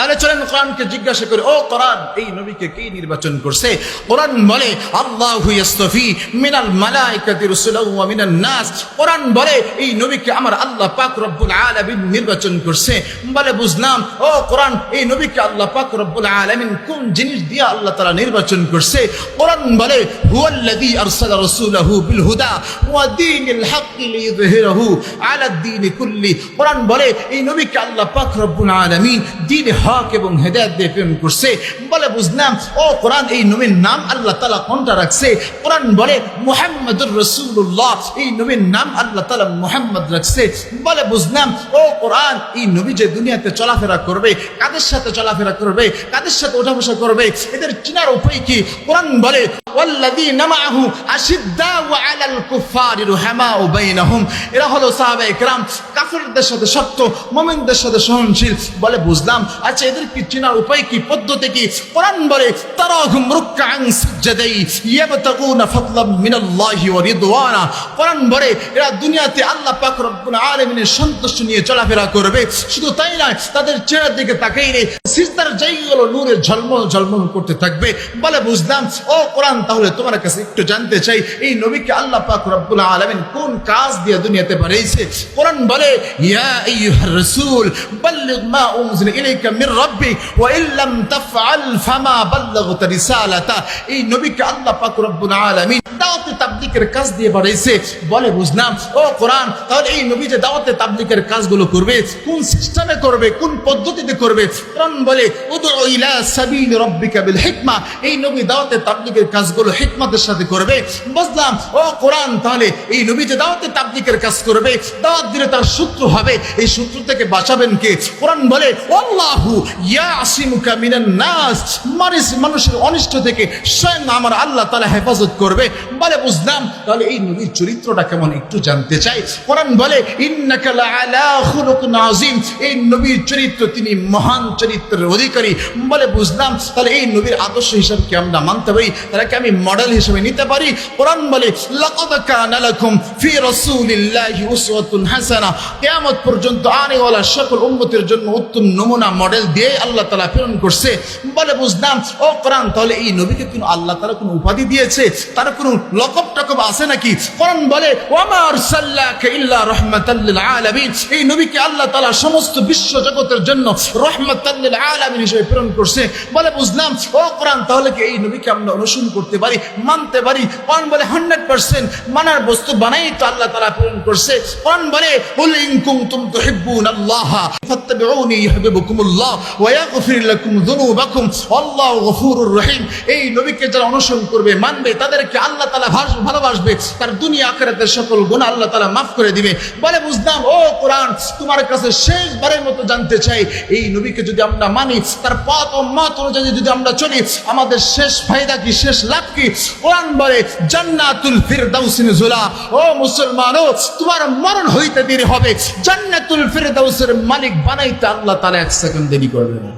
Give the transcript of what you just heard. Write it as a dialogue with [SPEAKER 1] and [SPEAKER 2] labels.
[SPEAKER 1] তাহলে চলেন কোরআনকে জিজ্ঞাসা করি, ও কোরআন, এই নবীকে কে নির্বাচন করছে? কোরআন বলে আল্লাহু ইয়াসতাফি মিনাল মালাইকাতি রাসূলাও ওয়া মিনান নাস। কোরআন বলে এই নবীকে আমার আল্লাহ পাক রব্বুল আলামিন নির্বাচন করছে। বলে বুঝলাম, ও কোরআন, এই নবীকে আল্লাহ পাক রব্বুল আলামিন কোন জিনিস দিয়ে আল্লাহ তাআলা নির্বাচন করছে? কোরআন বলে হুয়াল্লাযী আরসালা রাসূলাহু বিল হুদা ওয়া দীনিল হাক্কি লিইযহিরাহু আলাদ দীনি কুল্লি। কোরআন বলে এই নবীকে আল্লাহ পাক রব্বুল আলামিন দ্বীনে হক এবং হেদায়েত দিয়ে প্রেরণ করছে। বলে বুঝলাম, ও কোরআন, এই নবীর নাম আল্লাহ তাআলা কোনটা রাখছে? কোরআন বলে মুহাম্মাদুর রাসূলুল্লাহ, এই নবীর নাম আল্লাহ তাআলা মুহাম্মদ রাখছে। বলে বুঝলাম, ও কোরআন, এই নবী যে দুনিয়াতে চলাফেরা করবে, কাদের সাথে চলাফেরা করবে, কাদের সাথে ওঠা বসা করবে, এদের চিনার উপায় কি? কোরআন বলে ওয়াল্লাযীনা মাআহু আশিদ্দাউ আলাল কুফারি রুহামাউ বাইনাহুম। এরা হলো সাহাবায়ে কেরাম, কাফিরদের সাথে শক্ত, মুমিনদের সাথে সহনশীল। বলে বুঝলাম, আচ্ছা এদের কি চিনার উপায় কি, পদ্ধতি কি? কোরআন বলে তারাহুম রুকআন সুজদাই ইয়াবতাগুনা ফাদলাম মিনাল্লাহি ওয়া রিদওয়ানা। কোরআন বলে এরা দুনিয়াতে আল্লাহ পাক রব্বুল আলামিনের সন্তুষ্টি নিয়ে চলাফেরা করবে। শুধু তাই নয়, তাদের চেহারার দিকে তাকাইলে সিজদার জায়গাগুলো নূরে ঝলমল ঝলমল করতে থাকবে। বলে বুঝলাম, ও কোরআন, তাহলে তোমার কাছে একটু জানতে চাই, এই নবীকে আল্লাহ পাক রব্বুল আলামিন কোন কাজ দিয়ে দুনিয়াতে পাঠাইছে? কোরআন বলে ইয়া আইয়ুহার রাসূল বাল্লিগ মা উনজিলা ইলাইকা মির রাব্বিক ওয়া ইল্লাম তাফআল ফামা বাল্লাগতা রিসালাতা। এই নবীকে আল্লাহ পাক রব্বুল আলামিন দাওয়াতে তাবলীগের কাজ দিয়ে পাঠাইছে। বলে বুঝলাম, ও কোরআন, তাহলে এই নবী যে দাওয়াতে তাবলীগের কাজগুলো করবে, কোন সিস্টেমে করবে, কোন পদ্ধতিতে করবে? কোরআন বলে উদউ ইলা সাবিল রাব্বিকা বিল হিকমা। এই নবী দাওয়াতে তাবলীগের কাজগুলো হিকমতের সাথে করবে। বুঝলাম, ও কোরআন, তাহলে এই নবী যে দাওয়াতে তাবলীগের কাজ করবে, দাওয়াত দিলে তার শত্রু হবে, এই শত্রু থেকে বাঁচাবেন কে? কোরআন বলে আল্লাহু ইয়াসিমুকা মিনান নাস। মানুষের অনিষ্ট থেকে স্বয়ং আমার আল্লাহ তাআলা হেফাজত করবে। বলে বুঝলাম, তাহলে এই নবীর চরিত্রটা কেমন একটু জানতে চাই। কোরআন বলে ইন্নাকা লাআলা খুলুকিন আযীম। এই নবীর চরিত্র, তিনি মহান চরিত্রের অধিকারী। বলে বুঝলাম, তাহলে এই নবীর আদর্শ হিসাবে কি আমরা মানতে পারি, তাকে আমি মডেল হিসেবে নিতে পারি? কোরআন বলে লাকাদ কানা লাকুম ফি রাসূলিল্লাহি উসওয়াতুন হাসানাহ। কিয়ামত পর্যন্ত আনেওয়ালা সকল উম্মতের জন্য উত্তম নমুনা মডেল দিয়ে আল্লাহ তাআলা প্রেরণ করছে। বলে বুঝলাম, ও কোরআন, তাহলে এই নবীকে কোন আল্লাহ তাআলা কোন উপাধি দিয়েছে, তার কোন লকব টকব আছে নাকি? কোরআন বলে ওয়ামা আরসালনাকা ইল্লা রাহমাতাল লিল আলামিন। এই নবীকে আল্লাহ তাআলা সমস্ত বিশ্ব জগতের জন্য রাহমাতাল লিল আলামিন হিসেবে প্রেরণ করছে। বলে বুঝলাম, ও কোরআন, তাহলে কি এই নবীকে আমরা অনুসরণ করতে পারি, মানতে পারি? কোরআন বলে 100% মানার বস্তু বানাই তো আল্লাহ তাআলা প্রেরণ করছে। কোরআন বলে কুল ইন কুনতুম তুহিব্বুনাল্লাহ ফাত্তাবিউনি ইউহিব্বুকুমুল্লাহ ওয়া ইয়াগফির লাকুম যুনুবাকুম আল্লাহু গফুরুর রহিম। এই নবীকে যারা অনুসরণ করবে, মানবে, তাদেরকে আল্লাহ তাআলা ভালোবাসবে, তার দুনিয়া আখিরাতের সকল গুনাহ আল্লাহ তাআলা মাফ করে দিবে। বলে বুঝলাম, ও কোরআন, তোমার কাছে শেষবারের মতো জানতে চাই, এই নবীকে যদি আমরা মানি, তার পথ ও মত অনুযায়ী যদি আমরা চলি, আমাদের শেষ ফায়দা কি, শেষ লাভ কি? কোরআন বলে জান্নাতুল ফিরদাউসিন জুলা। ও মুসলমান, তোমার মরণ হইতে দেরি হবে, জান্নাতুল ফিরদাউসের মালিক বানাইতে আল্লাহ তাআলা 1 সেকেন্ড দেরি করবে না।